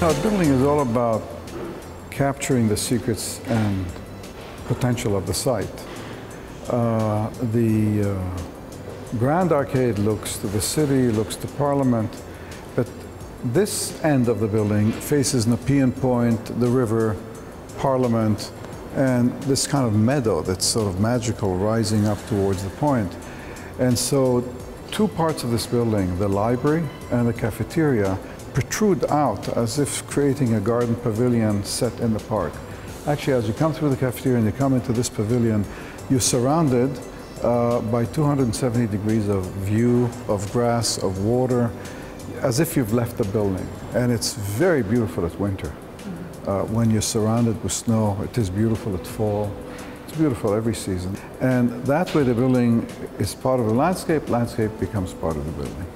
Our building is all about capturing the secrets and potential of the site. The Grand Arcade looks to the city, looks to Parliament, but this end of the building faces Nepean Point, the river, Parliament, and this kind of meadow that's sort of magical rising up towards the point. And so two parts of this building, the library and the cafeteria, protrude out as if creating a garden pavilion set in the park. Actually, as you come through the cafeteria and you come into this pavilion, you're surrounded by 270 degrees of view, of grass, of water, as if you've left the building. And it's very beautiful at winter. When you're surrounded with snow, it is beautiful at fall. It's beautiful every season. And that way the building is part of the landscape becomes part of the building.